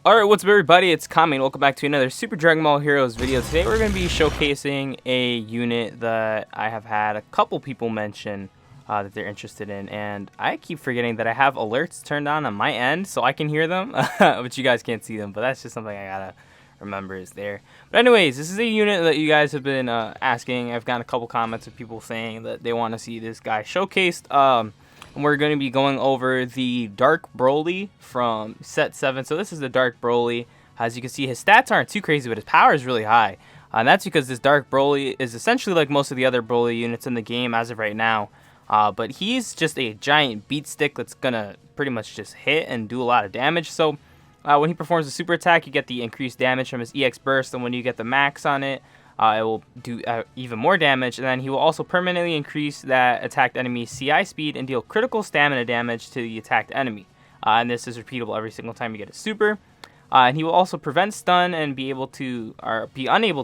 Alright, what's up everybody, it's Kami. Welcome back to another Super Dragon Ball Heroes video. Today we're going to be showcasing a unit that I have had a couple people mention that they're interested in. And I keep forgetting that I have alerts turned on my end so I can hear them, but you guys can't see them. But that's just something I gotta remember is there. But anyways, this is a unit that you guys have been asking. I've gotten a couple comments of people saying that they want to see this guy showcased. And we're going to be going over the Dark Broly from set 7. So this is the Dark Broly. As you can see, his stats aren't too crazy, but his power is really high. And that's because this Dark Broly is essentially like most of the other Broly units in the game as of right now. But he's just a giant beat stick that's going to pretty much just hit and do a lot of damage. So when he performs a super attack, you get the increased damage from his EX burst. And when you get the max on it, it will do even more damage, and then he will also permanently increase that attacked enemy's CI speed and deal critical stamina damage to the attacked enemy. And this is repeatable every single time you get a super. And he will also prevent stun and be unable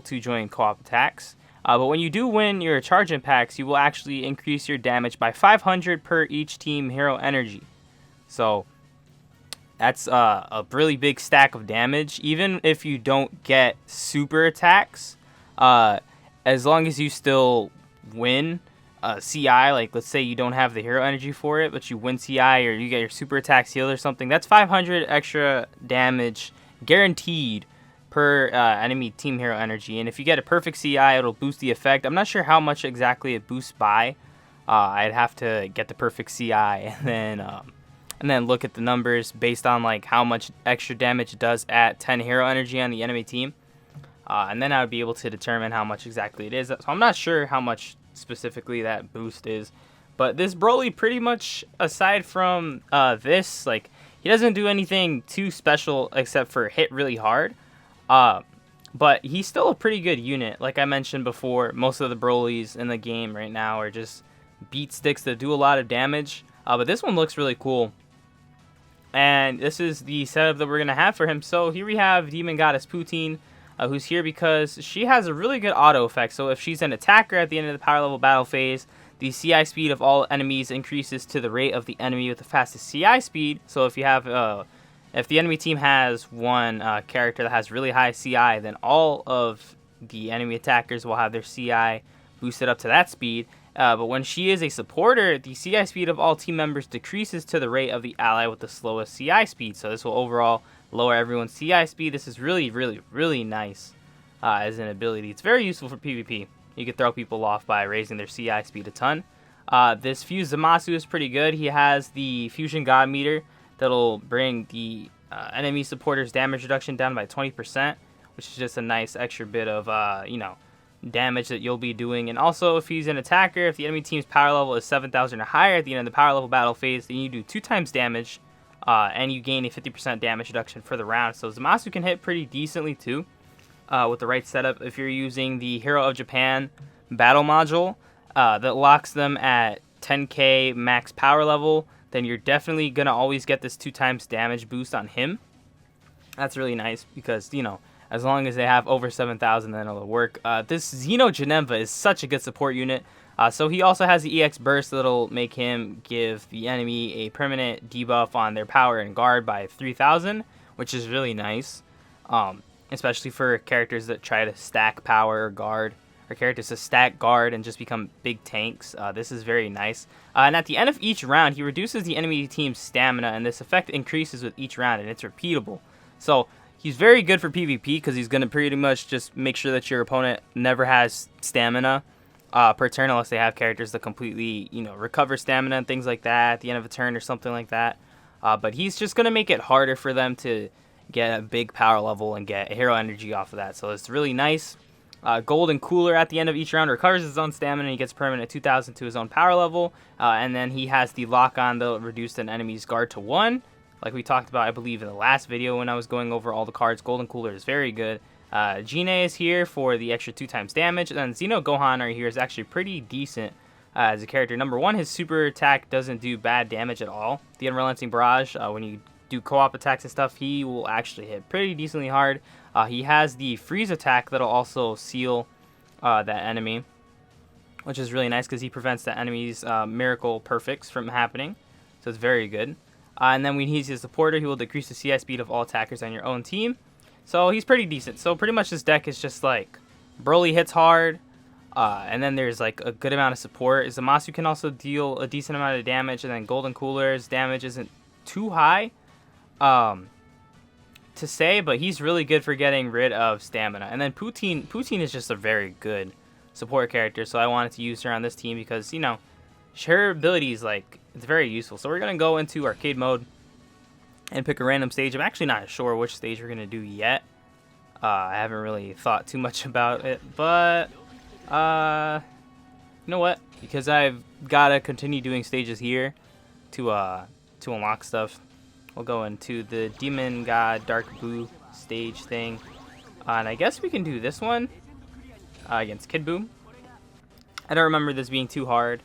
to join co-op attacks. But when you do win your charge impacts, you will actually increase your damage by 500 per each team hero energy. So that's a really big stack of damage, even if you don't get super attacks. As long as you still win CI, like let's say you don't have the hero energy for it, but you win CI or you get your super attacks healed or something, that's 500 extra damage guaranteed per enemy team hero energy. And if you get a perfect CI, it'll boost the effect. I'm not sure how much exactly it boosts by. I'd have to get the perfect CI and then look at the numbers based on like how much extra damage it does at 10 hero energy on the enemy team. And then I would be able to determine how much exactly it is. So I'm not sure how much specifically that boost is. But this Broly pretty much, aside from this, like, he doesn't do anything too special except for hit really hard. But he's still a pretty good unit. Like I mentioned before, most of the Brolys in the game right now are just beat sticks that do a lot of damage. But this one looks really cool. And this is the setup that we're going to have for him. So here we have Demon Goddess Poutine. Who's here because she has a really good auto effect. So if she's an attacker at the end of the power level battle phase, the CI speed of all enemies increases to the rate of the enemy with the fastest CI speed. So if you have, if the enemy team has one character that has really high CI, then all of the enemy attackers will have their CI boosted up to that speed. But when she is a supporter, the CI speed of all team members decreases to the rate of the ally with the slowest CI speed. So this will overall lower everyone's CI speed. This is really, really, really nice as an ability. It's very useful for PvP. You can throw people off by raising their CI speed a ton. This Fused Zamasu is pretty good. He has the Fusion God Meter that'll bring the enemy supporters' damage reduction down by 20%, which is just a nice extra bit of, damage that you'll be doing. And also, if he's an attacker, if the enemy team's power level is 7,000 or higher at the end of the power level battle phase, then you do 2 times damage. And you gain a 50% damage reduction for the round. So Zamasu can hit pretty decently too with the right setup. If you're using the Hero of Japan battle module that locks them at 10k max power level, then you're definitely going to always get this 2 times damage boost on him. That's really nice because, you know, as long as they have over 7,000, then it'll work. This Xeno Janemba is such a good support unit. So he also has the EX burst that'll make him give the enemy a permanent debuff on their power and guard by 3,000, which is really nice, especially for characters that try to stack power or guard, or characters to stack guard and just become big tanks. This is very nice. And at the end of each round, he reduces the enemy team's stamina, and this effect increases with each round, and it's repeatable. So he's very good for PvP because he's going to pretty much just make sure that your opponent never has stamina per turn, unless they have characters that completely, recover stamina and things like that at the end of a turn or something like that. But he's just going to make it harder for them to get a big power level and get hero energy off of that. So it's really nice. Golden Cooler at the end of each round recovers his own stamina and he gets permanent 2,000 to his own power level. And then he has the lock-on that'll reduce an enemy's guard to 1. Like we talked about, I believe, in the last video when I was going over all the cards. Golden Cooler is very good. Gine is here for the extra 2 times damage, and then Xeno Gohan right here is actually pretty decent as a character. Number 1, his super attack doesn't do bad damage at all. The Unrelenting Barrage, when you do co-op attacks and stuff, he will actually hit pretty decently hard. He has the Freeze attack that'll also seal that enemy, which is really nice because he prevents the enemy's Miracle Perfects from happening, so it's very good. And then when he's a supporter, he will decrease the CI speed of all attackers on your own team. So he's pretty decent. So pretty much this deck is just like Broly hits hard, and then there's like a good amount of support. Zamasu can also deal a decent amount of damage, and then Golden Cooler's damage isn't too high to say, but he's really good for getting rid of stamina. And then Poutine is just a very good support character, so I wanted to use her on this team because, you know, her ability is like, it's very useful. So we're going to go into arcade mode and pick a random stage. I'm actually not sure which stage we're going to do yet. I haven't really thought too much about it, but you know what? Because I've got to continue doing stages here to unlock stuff. We'll go into the Demon God Dark Boo stage thing. And I guess we can do this one against Kid Boo. I don't remember this being too hard.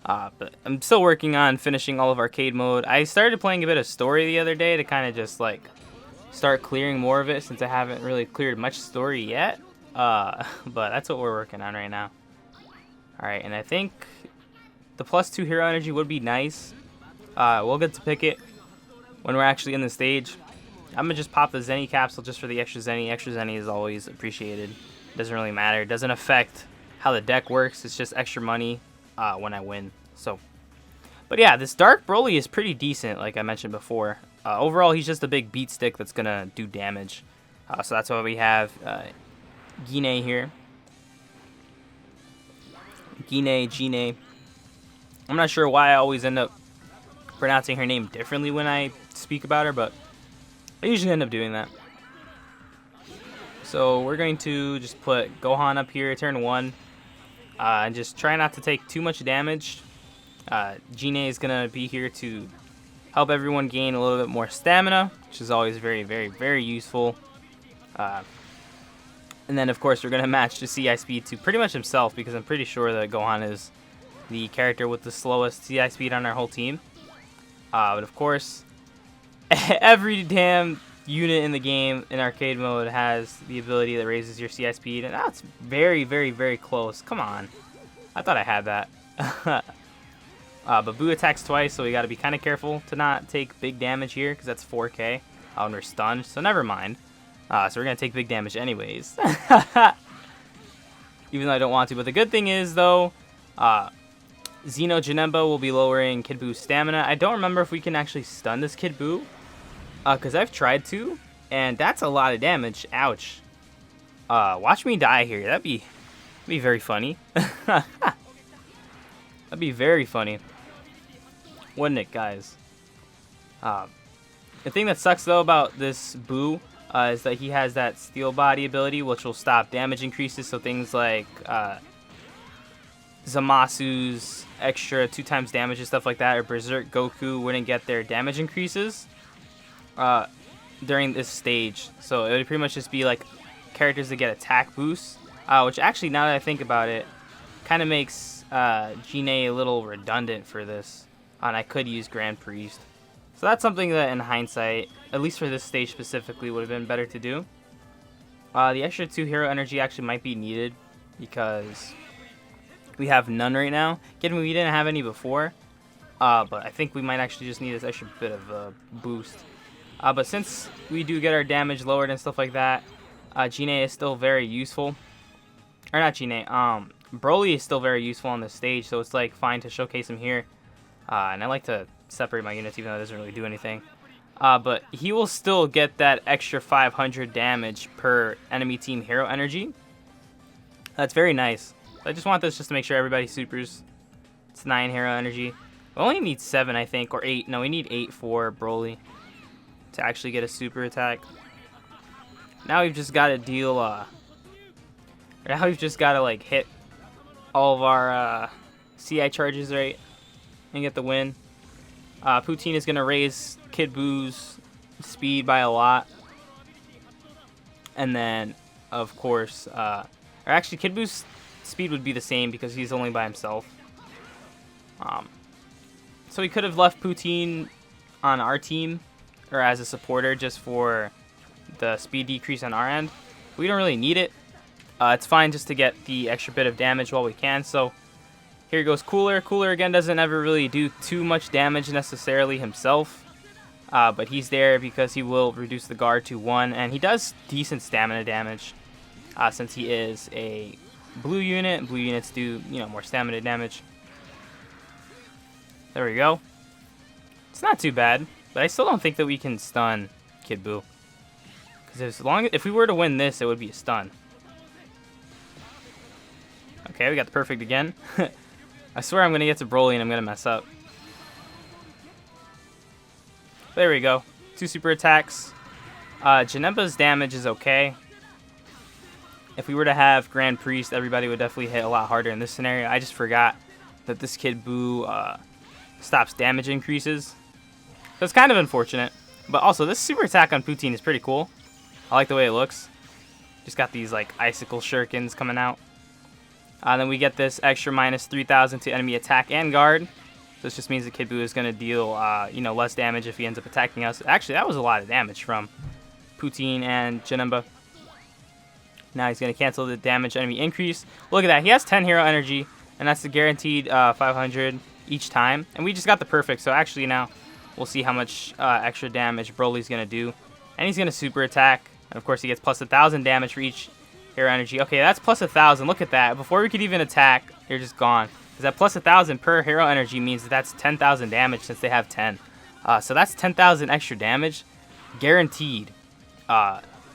But I'm still working on finishing all of arcade mode. I started playing a bit of story the other day to kind of just like start clearing more of it since I haven't really cleared much story yet. But that's what we're working on right now. Alright, and I think the +2 hero energy would be nice. We'll get to pick it when we're actually in the stage. I'm going to just pop the Zenny capsule just for the extra Zenny. Extra Zenny is always appreciated. It doesn't really matter. It doesn't affect how the deck works. It's just extra money when I win. So, but yeah, this Dark Broly is pretty decent, like I mentioned before. Overall, he's just a big beat stick that's going to do damage. So that's why we have Gine here. Gine. I'm not sure why I always end up pronouncing her name differently when I speak about her, but I usually end up doing that. So we're going to just put Gohan up here, turn 1, and just try not to take too much damage. Gine is going to be here to help everyone gain a little bit more stamina, which is always very, very, very useful. And then, of course, we're going to match the CI speed to pretty much himself, because I'm pretty sure that Gohan is the character with the slowest CI speed on our whole team. But, of course, every damn unit in the game in arcade mode has the ability that raises your CI speed, and that's very, very, very close. Come on. I thought I had that. But Boo attacks twice, so we got to be kind of careful to not take big damage here, because that's 4k when we're stunned, so never mind. So we're going to take big damage anyways. Even though I don't want to. But the good thing is, though, Xeno Janemba will be lowering Kid Boo's stamina. I don't remember if we can actually stun this Kid Boo, because I've tried to, and that's a lot of damage. Ouch. Watch me die here. That'd be very funny. That'd be very funny. Wouldn't it, guys? The thing that sucks, though, about this Boo is that he has that Steel Body ability, which will stop damage increases. So things like Zamasu's extra 2x damage and stuff like that, or Berserk Goku wouldn't get their damage increases during this stage. So it would pretty much just be like characters that get attack boosts, which actually, now that I think about it, kind of makes Gine a little redundant for this. And I could use Grand Priest. So that's something that, in hindsight, at least for this stage specifically, would have been better to do. The extra 2 hero energy actually might be needed, because we have none right now. Given we didn't have any before, but I think we might actually just need this extra bit of a boost. But since we do get our damage lowered and stuff like that, Gine is still very useful. Or not Gine, Broly is still very useful on this stage, so it's like fine to showcase him here. And I like to separate my units even though it doesn't really do anything. But he will still get that extra 500 damage per enemy team hero energy. That's very nice. I just want this just to make sure everybody supers. It's 9 hero energy. We only need 7, I think, or 8. No, we need 8 for Broly to actually get a super attack. Now we've just got to deal, now we've just got to, like, hit all of our CI charges right and get the win. Poutine is going to raise Kid Boo's speed by a lot. And then, of course, or actually Kid Boo's speed would be the same because he's only by himself. So we could have left Poutine on our team, or as a supporter, just for the speed decrease on our end. We don't really need it. It's fine just to get the extra bit of damage while we can. So here goes Cooler. Cooler, again, doesn't ever really do too much damage necessarily himself. But he's there because he will reduce the guard to 1, and he does decent stamina damage since he is a blue unit. Blue units do, more stamina damage. There we go. It's not too bad, but I still don't think that we can stun Kid Buu. Because if we were to win this, it would be a stun. Okay, we got the perfect again. I swear I'm going to get to Broly and I'm going to mess up. There we go. 2 super attacks. Janemba's damage is okay. If we were to have Grand Priest, everybody would definitely hit a lot harder in this scenario. I just forgot that this Kid Buu stops damage increases. So it's kind of unfortunate. But also, this super attack on Poutine is pretty cool. I like the way it looks. Just got these like icicle shurikens coming out. Then we get this extra minus 3,000 to enemy attack and guard. So this just means that Kid Buu is going to deal, less damage if he ends up attacking us. Actually, that was a lot of damage from Poutine and Janemba. Now he's going to cancel the damage enemy increase. Look at that. He has 10 hero energy, and that's the guaranteed 500 each time. And we just got the perfect. So actually now we'll see how much extra damage Broly's going to do. And he's going to super attack. And of course, he gets plus 1,000 damage for each hero energy. Okay, that's plus 1,000. Look at that. Before we could even attack, they're just gone. Because that plus 1,000 per hero energy means that that's 10,000 damage since they have 10. So that's 10,000 extra damage guaranteed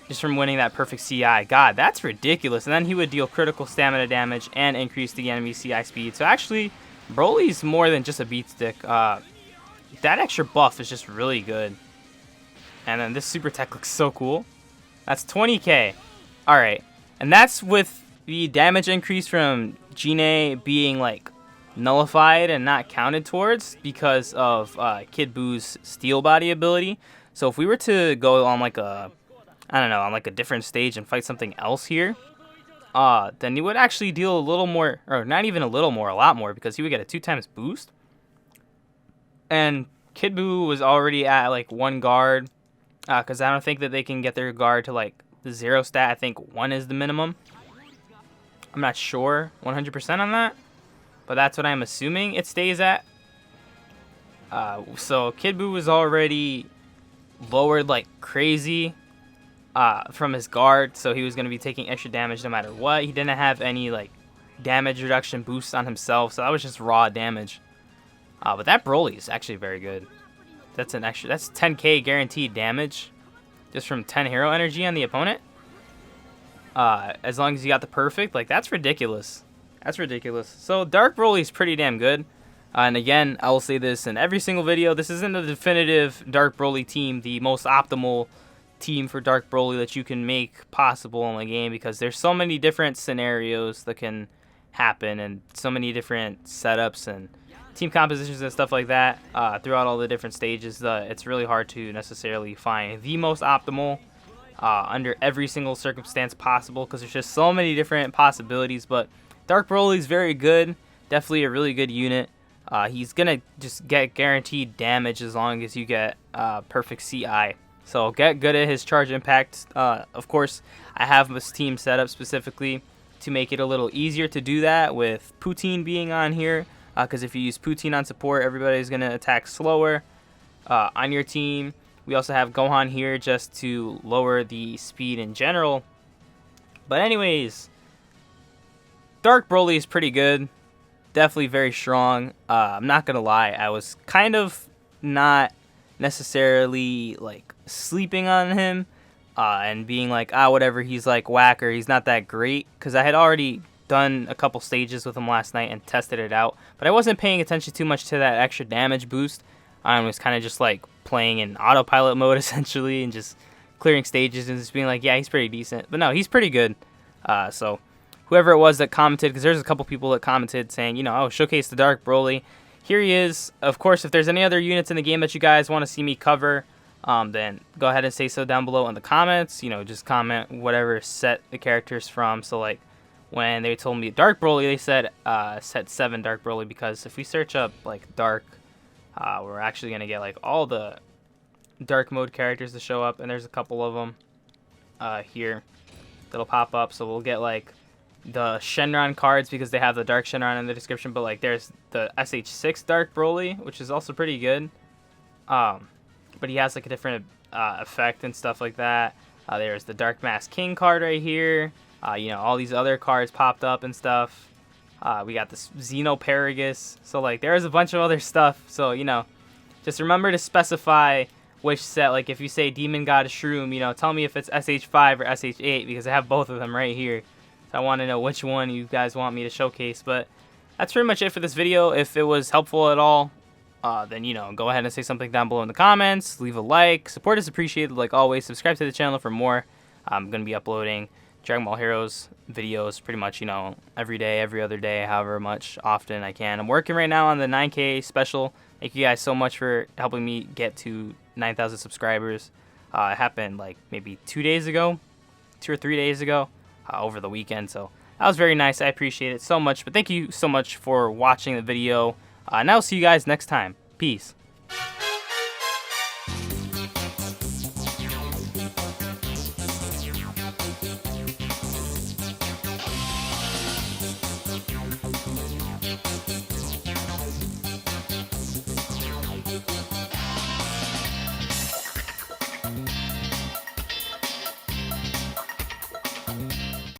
just from winning that perfect CI. God, that's ridiculous. And then he would deal critical stamina damage and increase the enemy CI speed. So actually, Broly's more than just a beat stick. That extra buff is just really good. And then this super tech looks so cool. That's 20k. Alright. And that's with the damage increase from Gine being like nullified and not counted towards because of Kid Buu's steel body ability. So if we were to go on like a, on like a different stage and fight something else here, then he would actually deal a little more, or not even a little more, a lot more, because he would get a 2 times boost. And Kid Buu was already at like 1 guard, because I don't think that they can get their guard to like the 0 stat. I think 1 is the minimum. I'm not sure 100% on that, but that's what I'm assuming it stays at. So Kid Buu was already lowered like crazy from his guard, so he was going to be taking extra damage no matter what. He didn't have any like damage reduction boosts on himself, so that was just raw damage. But that Broly is actually very good. That's 10k guaranteed damage just from 10 hero energy on the opponent. As long as you got the perfect, like that's ridiculous. That's ridiculous. So Dark Broly is pretty damn good. And again, I will say this in every single video. This isn't the definitive Dark Broly team, the most optimal team for Dark Broly that you can make possible in the game, because there's so many different scenarios that can happen and so many different setups and team compositions and stuff like that throughout all the different stages. It's really hard to necessarily find the most optimal under every single circumstance possible, because there's just so many different possibilities. But Dark Broly is very good, definitely a really good unit. He's gonna just get guaranteed damage as long as you get perfect CI. So get good at his charge impact. Of course, I have this team set up specifically to make it a little easier to do that, with Poutine being on here. Because if you use Poutine on support, everybody's going to attack slower on your team. We also have Gohan here just to lower the speed in general. But anyways, Dark Broly is pretty good. Definitely very strong. I'm not going to lie. I was kind of not necessarily like sleeping on him and being like, whatever, he's like whack, or he's not that great. Because I had already done a couple stages with him last night and tested it out, but I wasn't paying attention too much to that extra damage boost. I was kind of just like playing in autopilot mode essentially and just clearing stages and just being like, yeah, he's pretty decent. But no, he's pretty good. So whoever it was that commented, because there's a couple people that commented saying, showcase the Dark Broly. Here he is. Of course, if there's any other units in the game that you guys want to see me cover, then go ahead and say so down below in the comments. Just comment whatever set the character's from. So like, when they told me Dark Broly, they said set 7 Dark Broly, because if we search up like Dark, we're actually going to get like all the Dark mode characters to show up, and there's a couple of them here that'll pop up. So we'll get like the Shenron cards because they have the Dark Shenron in the description, but like there's the SH6 Dark Broly, which is also pretty good. but he has like a different effect and stuff like that. There's the Dark Mask King card right here. You know, all these other cards popped up and stuff. We got this Xenoparagus. So like there's a bunch of other stuff. So, you know, just remember to specify which set. Like if you say Demon God Shroom, you know, tell me if it's SH5 or SH8 because I have both of them right here. So I want to know which one you guys want me to showcase. But that's pretty much it for this video. If it was helpful at all, then, you know, go ahead and say something down below in the comments. Leave a like. Support is appreciated like always. Subscribe to the channel for more. I'm going to be uploading Dragon Ball Heroes videos pretty much, you know, every day, every other day, however much often I can. I'm working right now on the 9K special. Thank you guys so much for helping me get to 9,000 subscribers. It happened like maybe 2 or 3 days ago, over the weekend. So that was very nice. I appreciate it so much. But thank you so much for watching the video. And I'll see you guys next time. Peace.